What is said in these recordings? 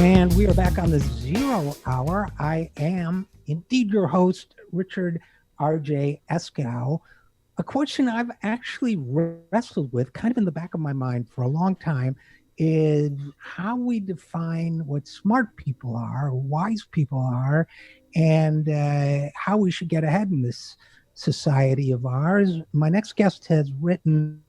And we are back on the 0 Hour. I am indeed your host, Richard RJ Eskow. A question I've actually wrestled with kind of in the back of my mind for a long time is how we define what smart people are, wise people are, and how we should get ahead in this society of ours. My next guest has written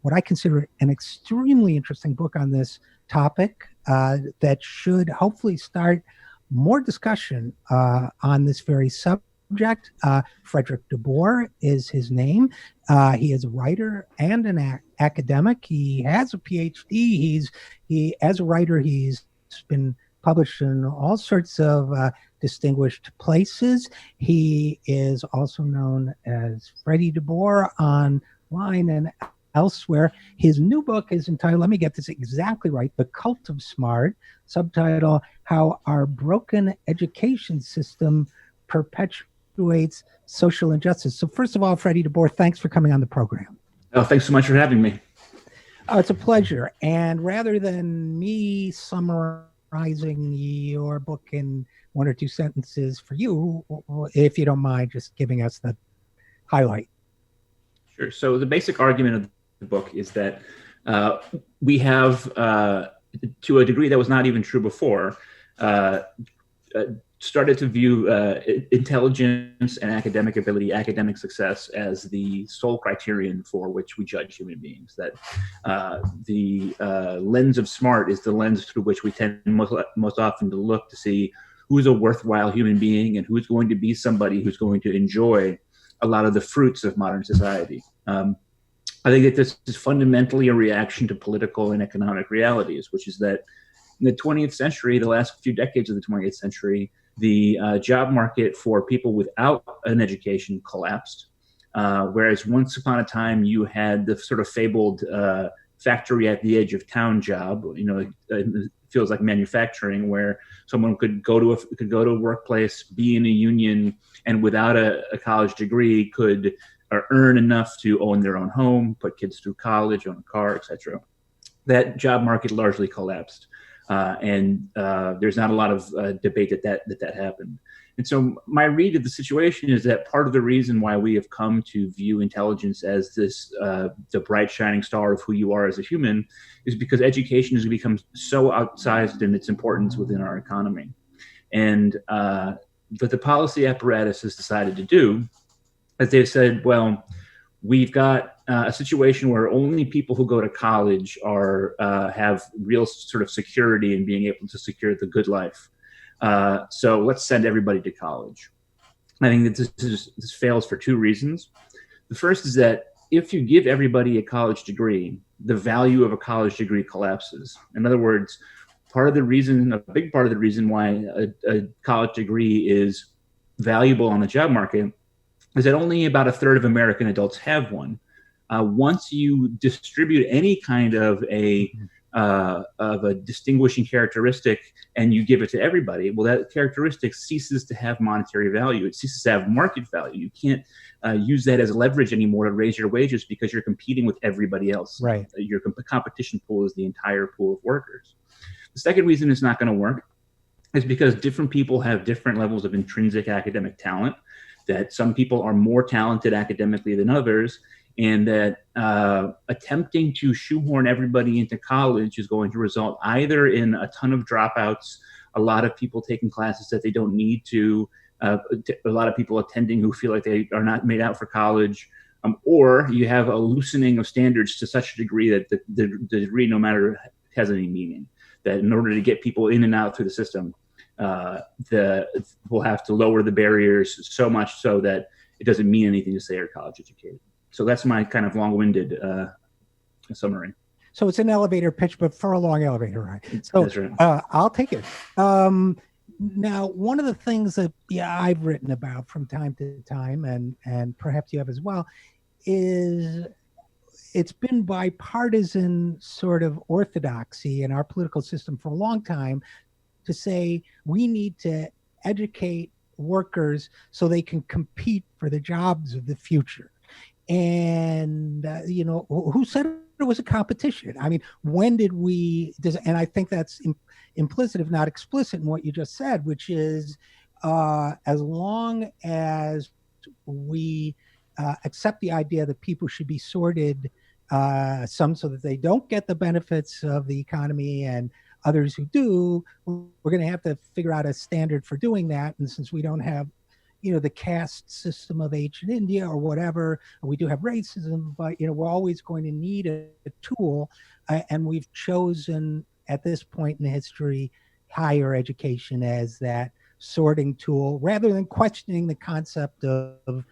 what I consider an extremely interesting book on this topic that should hopefully start more discussion on this very subject. Fredrik deBoer is his name. He is a writer and an academic. He has a PhD. As a writer, he's been published in all sorts of distinguished places. He is also known as Freddie deBoer online and elsewhere. His new book is entitled, let me get this exactly right, The Cult of Smart, subtitle, How Our Broken Education System Perpetuates Social Injustice. So first of all, Freddie deBoer, thanks for coming on the program. Oh, thanks so much for having me. It's a pleasure. And rather than me summarizing your book in one or two sentences for you, if you don't mind just giving us the highlight. Sure. So the basic argument of the book is that we have, to a degree that was not even true before, started to view intelligence and academic ability, academic success as the sole criterion for which we judge human beings. That the lens of smart is the lens through which we tend most often to look to see who's a worthwhile human being and who's going to be somebody who's going to enjoy a lot of the fruits of modern society. I think that this is fundamentally a reaction to political and economic realities, which is that in the 20th century, the last few decades of the 20th century, the job market for people without an education collapsed. Whereas once upon a time, you had the sort of fabled factory at the edge of town job, it feels like manufacturing, where someone could go to a workplace, be in a union, and without a college degree could earn enough to own their own home, put kids through college, own a car, etc. That job market largely collapsed. And there's not a lot of debate that happened. And so my read of the situation is that part of the reason why we have come to view intelligence as this the bright shining star of who you are as a human is because education has become so outsized in its importance within our economy. And what the policy apparatus has decided to do is they've said, well, we've got a situation where only people who go to college have real sort of security in being able to secure the good life. So let's send everybody to college. I think that this fails for two reasons. The first is that if you give everybody a college degree, the value of a college degree collapses. In other words, a big part of the reason why a college degree is valuable on the job market is that only about a third of American adults have one. Once you distribute any kind of a distinguishing characteristic and you give it to everybody, well, that characteristic ceases to have monetary value. It ceases to have market value. You can't use that as leverage anymore to raise your wages because you're competing with everybody else. Right. Your competition pool is the entire pool of workers. The second reason it's not going to work is because different people have different levels of intrinsic academic talent, that some people are more talented academically than others, and that attempting to shoehorn everybody into college is going to result either in a ton of dropouts, a lot of people taking classes that they don't need to, a lot of people attending who feel like they are not made out for college, or you have a loosening of standards to such a degree that the degree no matter has any meaning. That in order to get people in and out through the system, we'll have to lower the barriers so much so that it doesn't mean anything to say you're college educated. So that's my kind of long-winded summary. So it's an elevator pitch, but for a long elevator ride. So that's right. I'll take it. Now, one of the things that I've written about from time to time, and perhaps you have as well, is it's been bipartisan sort of orthodoxy in our political system for a long time to say we need to educate workers so they can compete for the jobs of the future. And, who said it was a competition. I mean, when did and I think that's implicit, if not explicit, in what you just said, which is as long as we accept the idea that people should be sorted, some so that they don't get the benefits of the economy and others who do, we're going to have to figure out a standard for doing that. And since we don't have, the caste system of ancient India or whatever, we do have racism, but, we're always going to need a tool. And we've chosen at this point in history, higher education as that sorting tool, rather than questioning the concept of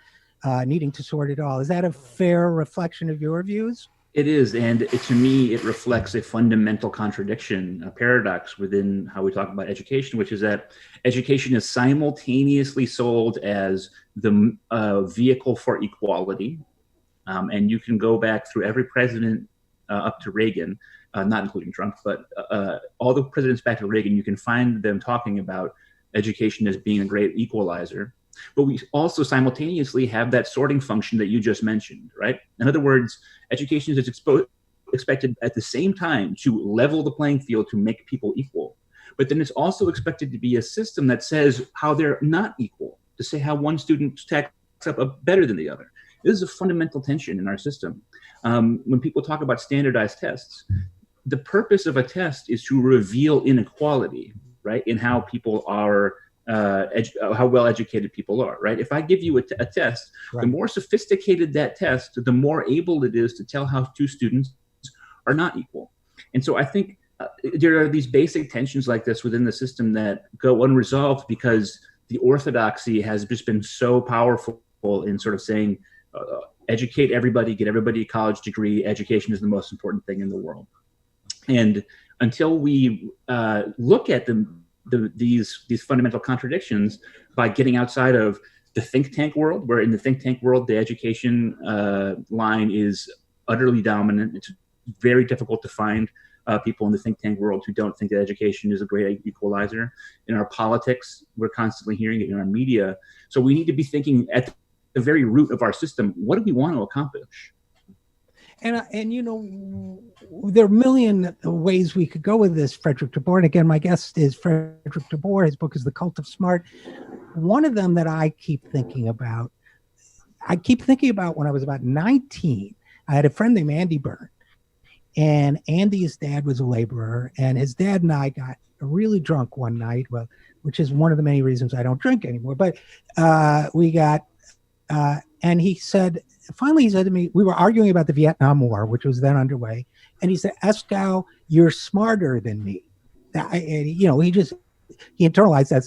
needing to sort it all. Is that a fair reflection of your views? It is, and to me, it reflects a fundamental contradiction, a paradox within how we talk about education, which is that education is simultaneously sold as the vehicle for equality, and you can go back through every president up to Reagan, not including Trump, but all the presidents back to Reagan, you can find them talking about education as being a great equalizer. But we also simultaneously have that sorting function that you just mentioned, right? In other words, education is expected at the same time to level the playing field, to make people equal. But then it's also expected to be a system that says how they're not equal, to say how one student stacks up better than the other. This is a fundamental tension in our system. When people talk about standardized tests, the purpose of a test is to reveal inequality, right, in how people are, how well educated people are, right? If I give you a test, right, the more sophisticated that test, the more able it is to tell how two students are not equal. And so I think there are these basic tensions like this within the system that go unresolved because the orthodoxy has just been so powerful in sort of saying, educate everybody, get everybody a college degree, education is the most important thing in the world. And until we look at these fundamental contradictions by getting outside of the think tank world, where in the think tank world, the education line is utterly dominant. It's very difficult to find people in the think tank world who don't think that education is a great equalizer. In our politics, we're constantly hearing it in our media. So we need to be thinking at the very root of our system, what do we want to accomplish? And there are a million ways we could go with this, Fredrik deBoer. And again, my guest is Fredrik deBoer. His book is The Cult of Smart. One of them that I keep thinking about when I was about 19, I had a friend named Andy Byrne. And Andy's dad was a laborer. And his dad and I got really drunk one night, which is one of the many reasons I don't drink anymore. But we got, and finally he said to me, we were arguing about the Vietnam War, which was then underway. And he said, Eskow, you're smarter than me. He internalized that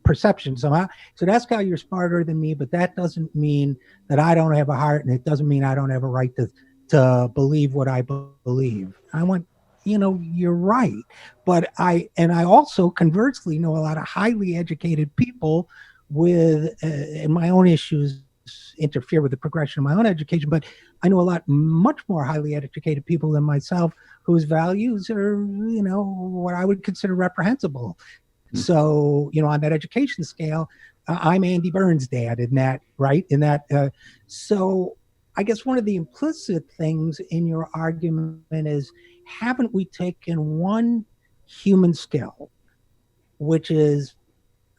perception somehow. He said, Eskow, you're smarter than me, but that doesn't mean that I don't have a heart. And it doesn't mean I don't have a right to believe what I believe. I went, you're right. But I also conversely know a lot of highly educated people with, and my own issues interfere with the progression of my own education, but I know a lot much more highly educated people than myself whose values are, what I would consider reprehensible. Mm-hmm. So, on that education scale, I'm Andy Byrne's dad in that, right? So I guess one of the implicit things in your argument is, haven't we taken one human skill, which is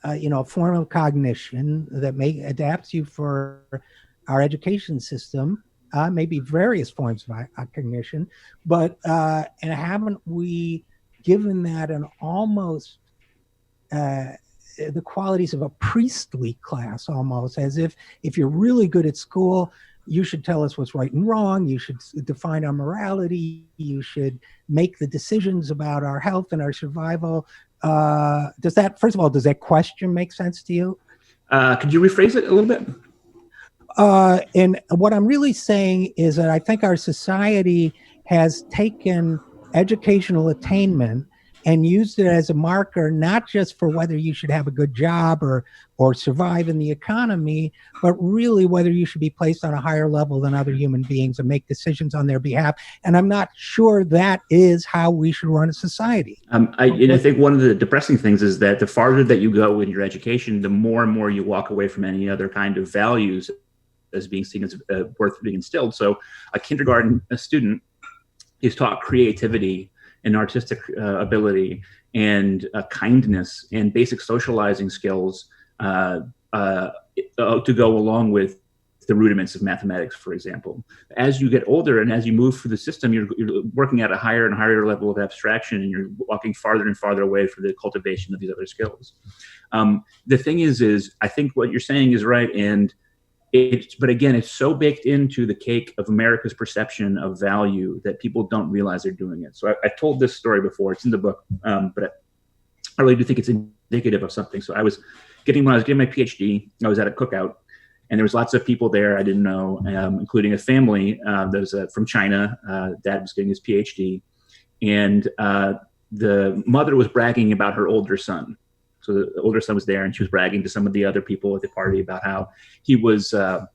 a form of cognition that adapts you for our education system, maybe various forms of cognition, but and haven't we given that an almost the qualities of a priestly class, almost as if you're really good at school, you should tell us what's right and wrong. You should define our morality. You should make the decisions about our health and our survival. Does that question make sense to you? Could you rephrase it a little bit? And what I'm really saying is that I think our society has taken educational attainment and used it as a marker, not just for whether you should have a good job or survive in the economy, but really whether you should be placed on a higher level than other human beings and make decisions on their behalf. And I'm not sure that is how we should run a society. I think one of the depressing things is that the farther that you go in your education, the more and more you walk away from any other kind of values as being seen as worth being instilled. So a kindergarten student is taught creativity and artistic ability and kindness and basic socializing skills to go along with the rudiments of mathematics, for example. As you get older and as you move through the system, you're working at a higher and higher level of abstraction, and you're walking farther and farther away from the cultivation of these other skills. The thing is I think what you're saying is right, and but again, it's so baked into the cake of America's perception of value that people don't realize they're doing it. So I've told this story before; it's in the book, but I really do think it's indicative of something. So when I was getting my PhD, I was at a cookout, and there was lots of people there I didn't know, including a family that was from China. Dad was getting his PhD, and the mother was bragging about her older son. So the older son was there, and she was bragging to some of the other people at the party about how he was, tops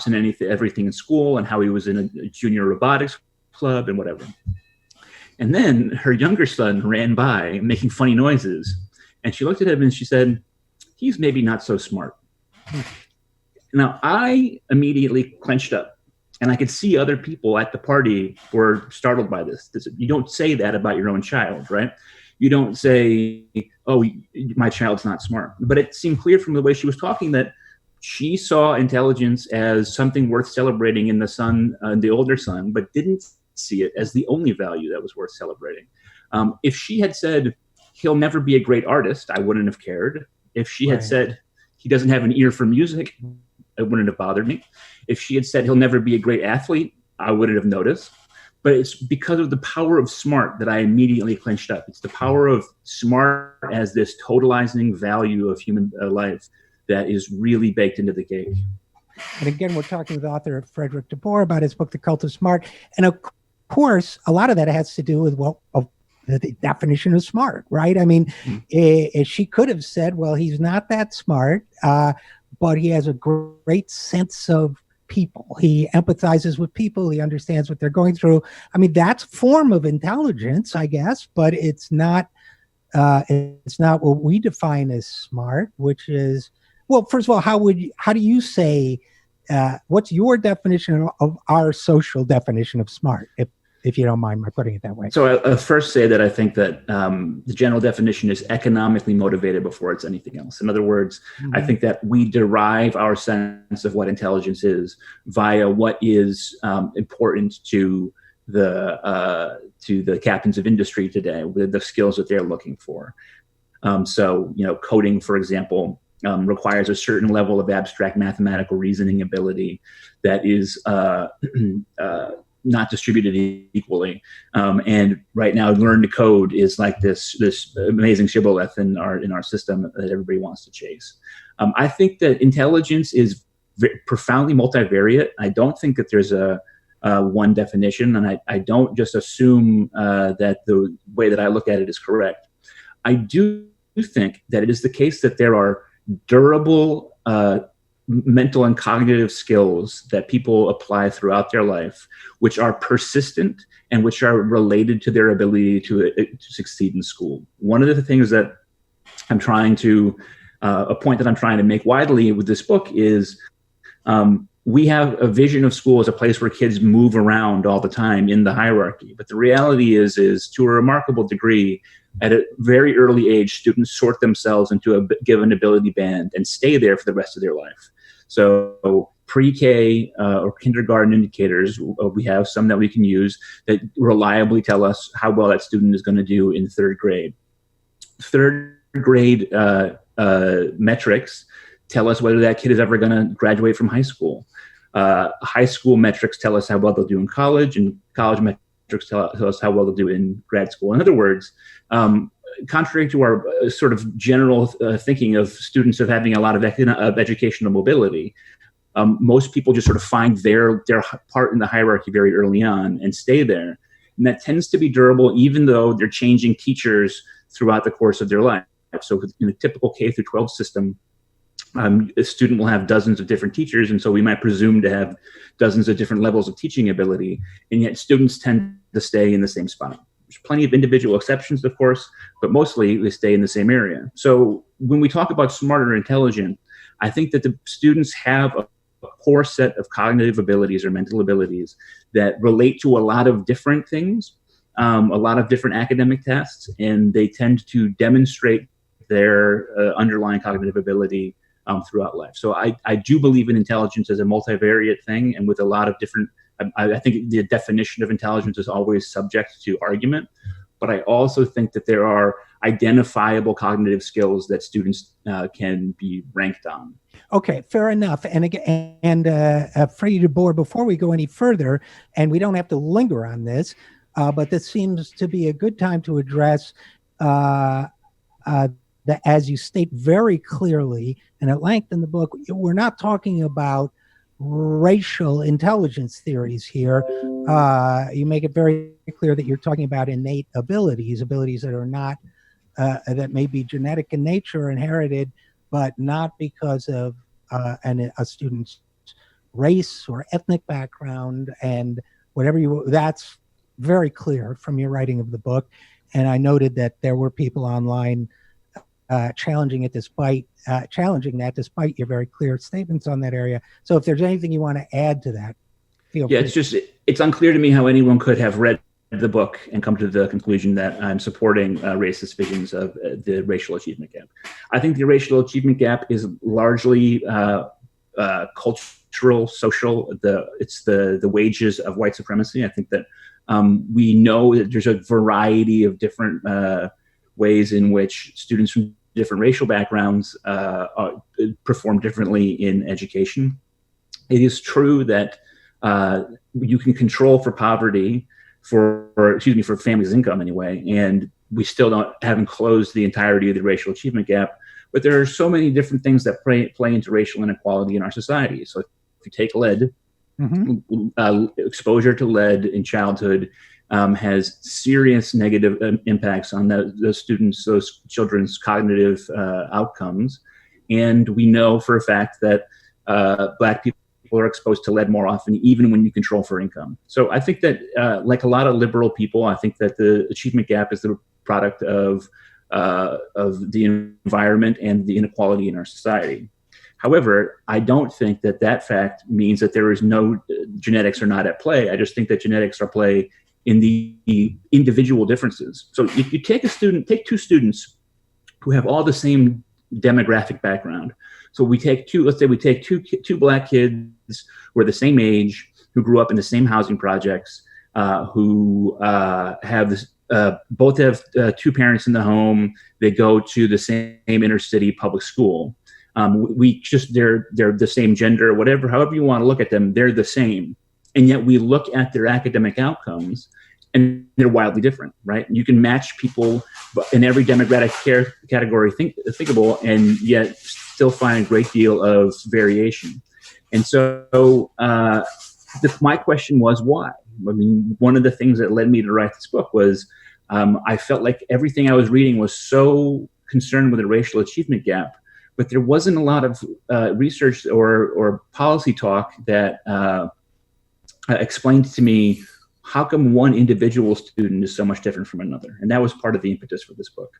in everything in school, and how he was in a junior robotics club and whatever. And then her younger son ran by making funny noises, and she looked at him and she said, "He's maybe not so smart." Now I immediately clenched up, and I could see other people at the party were startled by this. You don't say that about your own child, right? You don't say, "Oh, my child's not smart." But it seemed clear from the way she was talking that she saw intelligence as something worth celebrating in the son, the older son, but didn't see it as the only value that was worth celebrating. If she had said, "He'll never be a great artist," I wouldn't have cared. If she had said, "He doesn't have an ear for music," it wouldn't have bothered me. If she had said, "He'll never be a great athlete," I wouldn't have noticed. But it's because of the power of smart that I immediately clenched up. It's the power of smart as this totalizing value of human life that is really baked into the cake. And again, we're talking with author Fredrik deBoer about his book, The Cult of Smart. And of course, a lot of that has to do with the definition of smart, right? I mean, she could have said, well, he's not that smart, but he has a great sense of people. He empathizes with people. He understands what they're going through. I mean, that's a form of intelligence, I guess, but it's not what we define as smart, which is, well, first of all, how do you say, what's your definition of our social definition of smart, if you don't mind my putting it that way? So I'll first say that I think that the general definition is economically motivated before it's anything else. In other words, I think that we derive our sense of what intelligence is via what is important to the captains of industry today, with the skills that they're looking for. So, coding, for example, requires a certain level of abstract mathematical reasoning ability that is not distributed equally. And right now, learn to code is like this amazing shibboleth in our system that everybody wants to chase. I think that intelligence is profoundly multivariate. I don't think that there's a one definition, and I don't just assume that the way that I look at it is correct. I do think that it is the case that there are durable mental and cognitive skills that people apply throughout their life, which are persistent and which are related to their ability to succeed in school. One of the things that I'm trying to, a point that I'm trying to make widely with this book is we have a vision of school as a place where kids move around all the time in the hierarchy. But the reality is to a remarkable degree, at a very early age, students sort themselves into a given ability band and stay there for the rest of their life. So pre-K or kindergarten indicators, we have some that we can use that reliably tell us how well that student is going to do in third grade. Third grade metrics tell us whether that kid is ever going to graduate from high school. High school metrics tell us how well they'll do in college, and college metrics tell us how well they'll do in grad school. In other words, contrary to our sort of general thinking of students of having a lot of educational mobility, most people just sort of find their part in the hierarchy very early on and stay there. And that tends to be durable, even though they're changing teachers throughout the course of their life. So in a typical K through 12 system, a student will have dozens of different teachers, and so we might presume to have dozens of different levels of teaching ability, and yet students tend to stay in the same spot. There's plenty of individual exceptions, of course, but mostly they stay in the same area. So when we talk about smart or intelligent, I think that the students have a core set of cognitive abilities or mental abilities that relate to a lot of different things, a lot of different academic tests, and they tend to demonstrate their underlying cognitive ability throughout life. So I do believe in intelligence as a multivariate thing, and with a lot of different, I think the definition of intelligence is always subject to argument, but I also think that there are identifiable cognitive skills that students can be ranked on. Okay, fair enough. And again, Freddie deBoer, before we go any further, and we don't have to linger on this, but this seems to be a good time to address that, as you state very clearly and at length in the book, we're not talking about racial intelligence theories here. You make it very clear that you're talking about innate abilities that are not, that may be genetic in nature, inherited, but not because of a student's race or ethnic background and whatever that's very clear from your writing of the book. And I noted that there were people online challenging that despite your very clear statements on that area. So if there's anything you want to add to that, feel free. It's unclear to me how anyone could have read the book and come to the conclusion that I'm supporting racist visions of the racial achievement gap. I think the racial achievement gap is largely cultural, social. It's the wages of white supremacy. I think that we know that there's a variety of different ways in which students from different racial backgrounds perform differently in education. It is true that you can control for poverty, for families' income anyway, and we still haven't closed the entirety of the racial achievement gap. But there are so many different things that play into racial inequality in our society. So if you take lead, exposure to lead in childhood has serious negative impacts on those children's cognitive outcomes. And we know for a fact that Black people are exposed to lead more often, even when you control for income. So I think that, like a lot of liberal people, I think that the achievement gap is the product of the environment and the inequality in our society. However, I don't think that fact means that there is no genetics are not at play. I just think that genetics are play in the individual differences. So if you take two students who have all the same demographic background. So let's say we take two Black kids who are the same age, who grew up in the same housing projects, who both have two parents in the home. They go to the same inner city public school. They're the same gender, whatever, however you want to look at them, they're the same. And yet we look at their academic outcomes and they're wildly different, right? You can match people in every demographic category thinkable, and yet still find a great deal of variation. And so my question was why? I mean, one of the things that led me to write this book was I felt like everything I was reading was so concerned with the racial achievement gap, but there wasn't a lot of research or policy talk that explained to me how come one individual student is so much different from another. And that was part of the impetus for this book.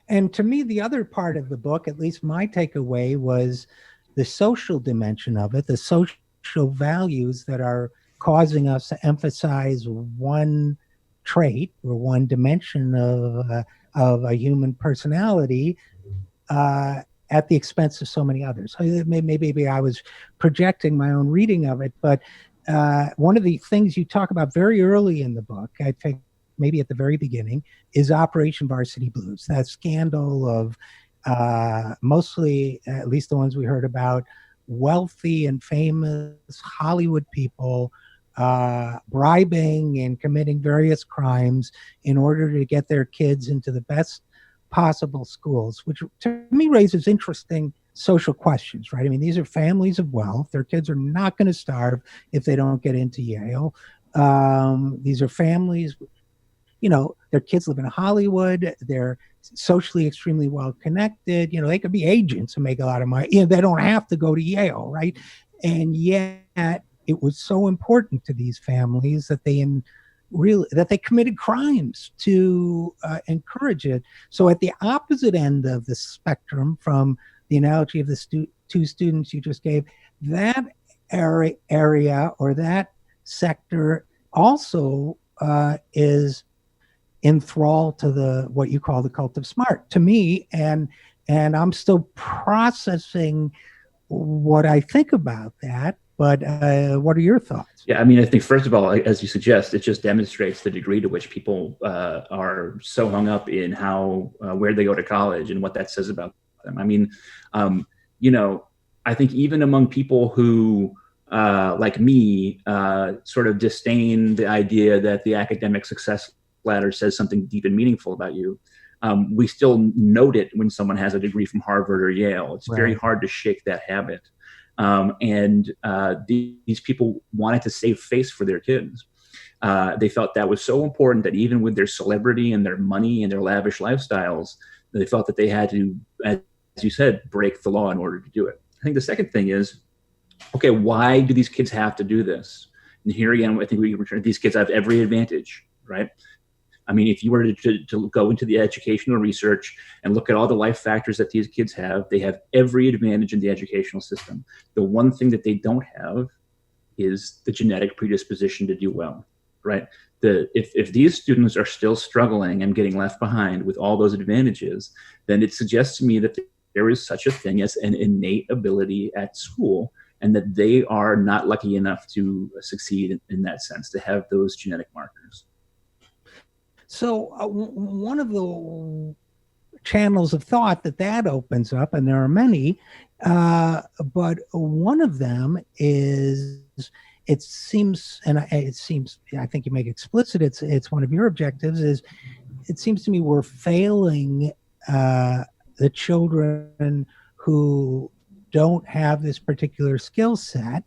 And to me, the other part of the book, at least my takeaway, was the social dimension of it, the social values that are causing us to emphasize one trait or one dimension of a human personality at the expense of so many others. Maybe I was projecting my own reading of it, but one of the things you talk about very early in the book, I think maybe at the very beginning, is Operation Varsity Blues, that scandal of mostly, at least the ones we heard about, wealthy and famous Hollywood people bribing and committing various crimes in order to get their kids into the best possible schools, which to me raises interesting social questions, right? I mean, these are families of wealth. Their kids are not going to starve if they don't get into Yale. These are families, their kids live in Hollywood. They're socially extremely well connected. They could be agents and make a lot of money. They don't have to go to Yale, right? And yet it was so important to these families that they committed crimes to encourage it. So at the opposite end of the spectrum from the analogy of the two students you just gave, that area or that sector also is enthralled to the what you call the cult of smart to me, and I'm still processing what I think about that. But what are your thoughts? Yeah, I mean, I think first of all, as you suggest, it just demonstrates the degree to which people are so hung up in how where they go to college and what that says about them. I mean, you know, I think even among people who, like me, sort of disdain the idea that the academic success ladder says something deep and meaningful about you, we still note it when someone has a degree from Harvard or Yale. It's very hard to shake that habit. These people wanted to save face for their kids. They felt that was so important that even with their celebrity and their money and their lavish lifestyles, they felt that they had to, as you said, break the law in order to do it. I think the second thing is, okay, why do these kids have to do this? And here again, I think we return, these kids have every advantage, right? I mean, if you were to go into the educational research and look at all the life factors that these kids have, they have every advantage in the educational system. The one thing that they don't have is the genetic predisposition to do well, right? If these students are still struggling and getting left behind with all those advantages, then it suggests to me that there is such a thing as an innate ability at school, and that they are not lucky enough to succeed in that sense, to have those genetic markers. So one of the channels of thought that opens up, and there are many, but one of them is, it seems, I think you make explicit, it's one of your objectives, is it seems to me we're failing the children who don't have this particular skill set,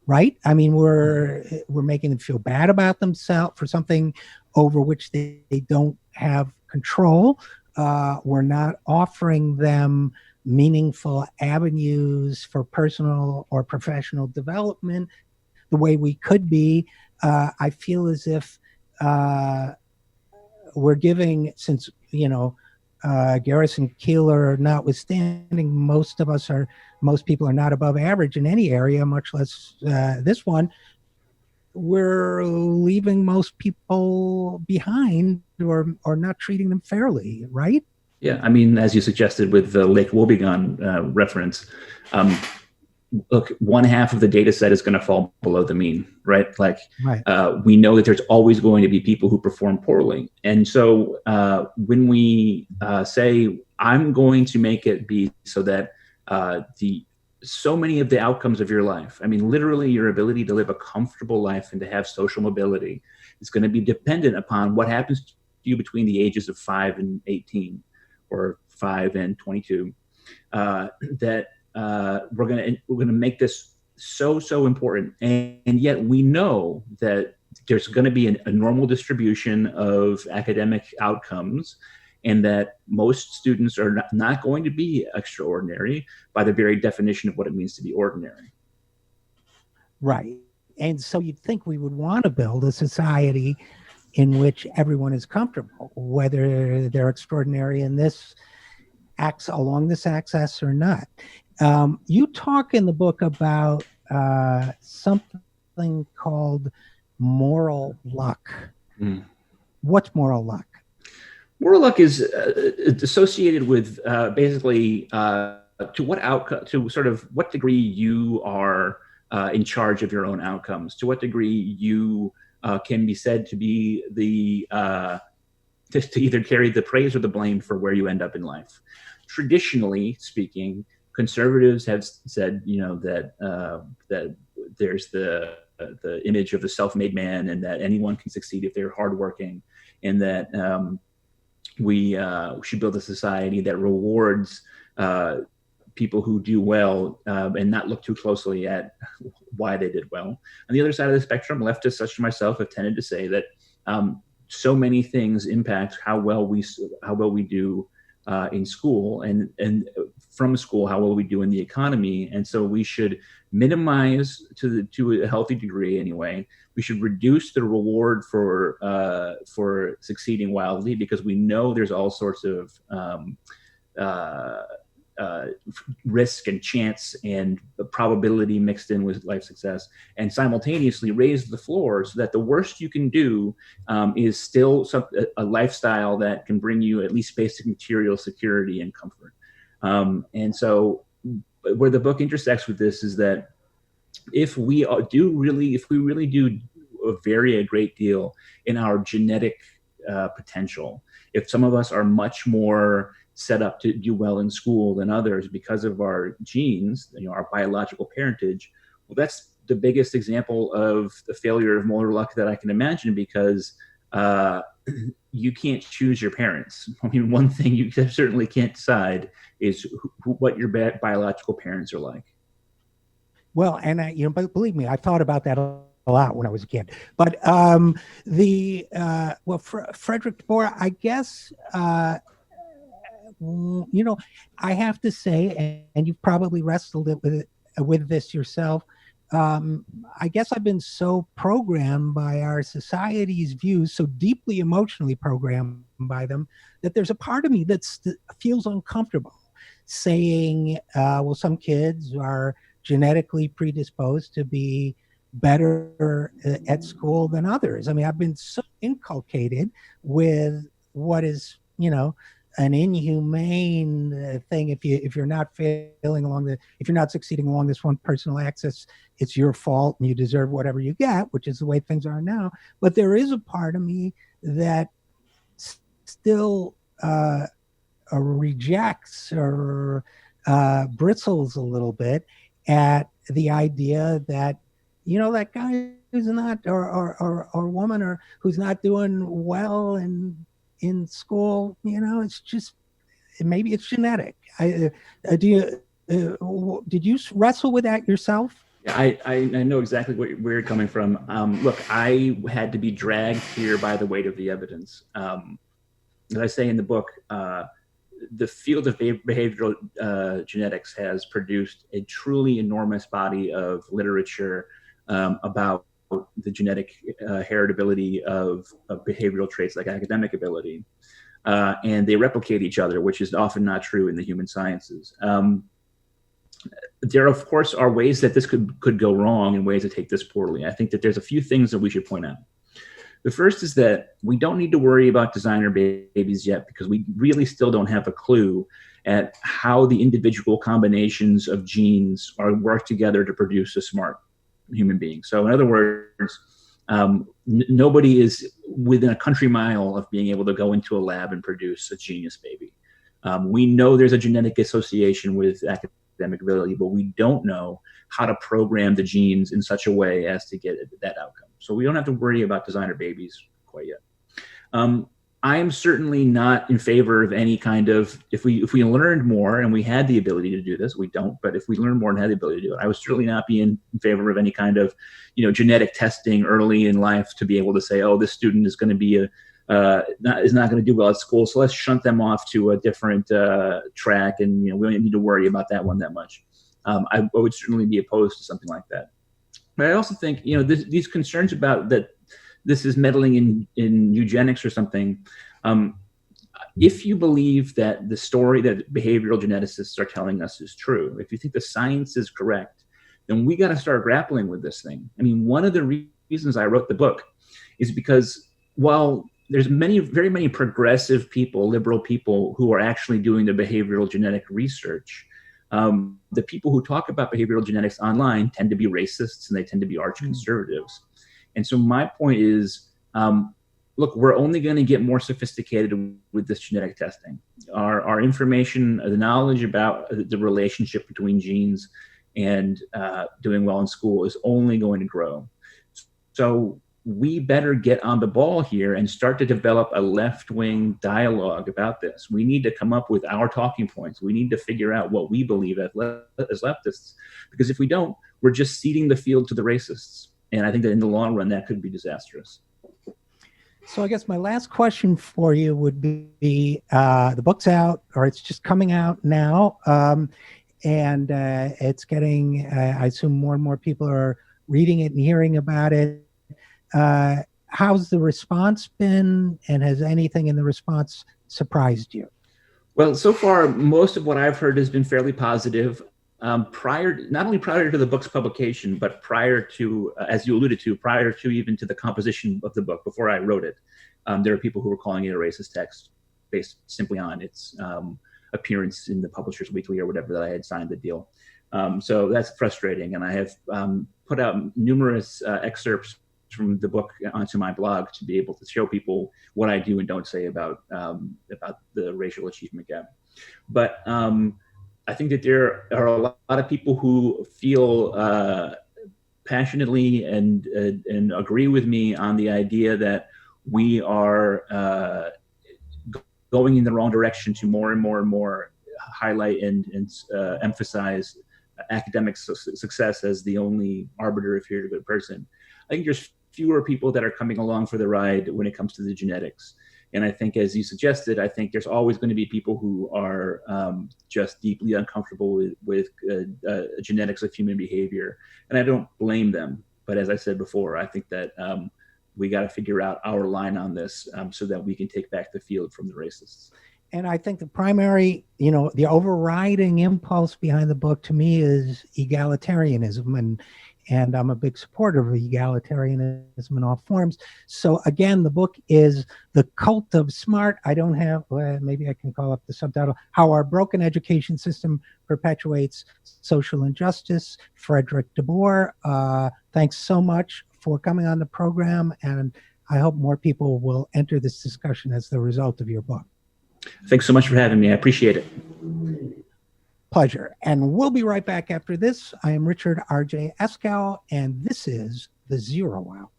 right? I mean, we're making them feel bad about themselves for something over which they don't have control. We're not offering them meaningful avenues for personal or professional development the way we could be. I feel as if we're giving, since, Garrison Keillor notwithstanding, most people are not above average in any area, much less this one. We're leaving most people behind, or not treating them fairly, right? Yeah, I mean, as you suggested with the Lake Wobegon reference, look, one half of the data set is going to fall below the mean, right? Like, we know that there's always going to be people who perform poorly. And so when we say, I'm going to make it be so that so many of the outcomes of your life, I mean, literally your ability to live a comfortable life and to have social mobility is going to be dependent upon what happens to you between the ages of 5 and 18 or 5 and 22, that we're going to make this so important. And yet we know that there's going to be a normal distribution of academic outcomes, and that most students are not going to be extraordinary by the very definition of what it means to be ordinary. Right. And so you'd think we would want to build a society in which everyone is comfortable, whether they're extraordinary in this along this axis or not. You talk in the book about something called moral luck. What's moral luck? Moral luck is associated with basically to what outcome, to sort of what degree you are in charge of your own outcomes, to what degree you can be said to be to either carry the praise or the blame for where you end up in life. Traditionally speaking, conservatives have said, that there's the image of the self-made man, and that anyone can succeed if they're hardworking, and that we should build a society that rewards people who do well and not look too closely at why they did well. On the other side of the spectrum, leftists such as myself have tended to say that so many things impact how well we do in school, and from school how well we do in the economy, and so we should minimize to a healthy degree anyway. We should reduce the reward for succeeding wildly, because we know there's all sorts of risk and chance and probability mixed in with life success, and simultaneously raise the floor so that the worst you can do is still a lifestyle that can bring you at least basic material security and comfort. And so where the book intersects with this is that if we really do vary a great deal in our genetic potential, if some of us are much more set up to do well in school than others because of our genes, our biological parentage, well, that's the biggest example of the failure of molar luck that I can imagine, because you can't choose your parents. I mean, one thing you certainly can't decide is what your biological parents are like. Well, and but believe me, I thought about that a lot when I was a kid. But Fredrik deBoer, I guess, I have to say, and you've probably wrestled with this yourself. I guess I've been so programmed by our society's views, so deeply emotionally programmed by them, that there's a part of me that feels uncomfortable saying, well, some kids are genetically predisposed to be better at school than others. I mean, I've been so inculcated with what is, an inhumane thing. If you're not if you're not succeeding along this one personal axis, it's your fault and you deserve whatever you get, which is the way things are now. But there is a part of me that still rejects or bristles a little bit at the idea that, that guy who's not, or woman, or who's not doing well in school, it's just, maybe it's genetic. Did you wrestle with that yourself? Yeah, I know exactly where you're coming from. Look, I had to be dragged here by the weight of the evidence. As I say in the book, the field of behavioral genetics has produced a truly enormous body of literature about the genetic heritability of behavioral traits like academic ability. And they replicate each other, which is often not true in the human sciences. There, of course, are ways that this could go wrong and ways to take this poorly. I think that there's a few things that we should point out. The first is that we don't need to worry about designer babies yet, because we really still don't have a clue at how the individual combinations of genes work together to produce a smart human being. So in other words, nobody is within a country mile of being able to go into a lab and produce a genius baby. We know there's a genetic association with academic ability, but we don't know how to program the genes in such a way as to get that outcome. So we don't have to worry about designer babies quite yet. I am certainly not in favor of any kind of, if we learned more and we had the ability to do this, we don't, but if we learned more and had the ability to do it, I would certainly not be in favor of any kind of, genetic testing early in life to be able to say, oh, this student is going to be is not going to do well at school, so let's shunt them off to a different track, and we don't need to worry about that one that much. I would certainly be opposed to something like that. But I also think, these concerns about that this is meddling in eugenics or something. If you believe that the story that behavioral geneticists are telling us is true, if you think the science is correct, then we got to start grappling with this thing. I mean, one of the reasons I wrote the book is because while there's very many progressive people, liberal people, who are actually doing the behavioral genetic research, the people who talk about behavioral genetics online tend to be racists and they tend to be arch conservatives. And so my point is, look, we're only going to get more sophisticated with this genetic testing. Our information, the knowledge about the relationship between genes and doing well in school is only going to grow. So we better get on the ball here and start to develop a left-wing dialogue about this. We need to come up with our talking points. We need to figure out what we believe as leftists, because if we don't, we're just ceding the field to the racists. And I think that in the long run, that could be disastrous. So I guess my last question for you would be, the book's out, or it's just coming out now, and it's getting, I assume more and more people are reading it and hearing about it. How's the response been, and has anything in the response surprised you? Well, so far, most of what I've heard has been fairly positive. Not only prior to the book's publication, but prior to, as you alluded to, prior to even to the composition of the book, before I wrote it, there are people who were calling it a racist text based simply on its appearance in the Publishers Weekly or whatever that I had signed the deal. So that's frustrating. And I have put out numerous excerpts from the book onto my blog to be able to show people what I do and don't say about the racial achievement gap. But I think that there are a lot of people who feel passionately and agree with me on the idea that we are going in the wrong direction to more and more and more highlight and emphasize academic success as the only arbiter of here to good person. I think there's fewer people that are coming along for the ride when it comes to the genetics. And I think, as you suggested, I think there's always going to be people who are just deeply uncomfortable with genetics of human behavior. And I don't blame them. But as I said before, I think that we got to figure out our line on this so that we can take back the field from the racists. And I think the primary, the overriding impulse behind the book to me is egalitarianism. And I'm a big supporter of egalitarianism in all forms. So again, the book is The Cult of Smart. I don't have, maybe I can call up the subtitle, How Our Broken Education System Perpetuates Social Injustice. Fredrik deBoer, thanks so much for coming on the program. And I hope more people will enter this discussion as the result of your book. Thanks so much for having me. I appreciate it. Pleasure. And we'll be right back after this. I am Richard RJ Eskow, and this is The Zero Hour.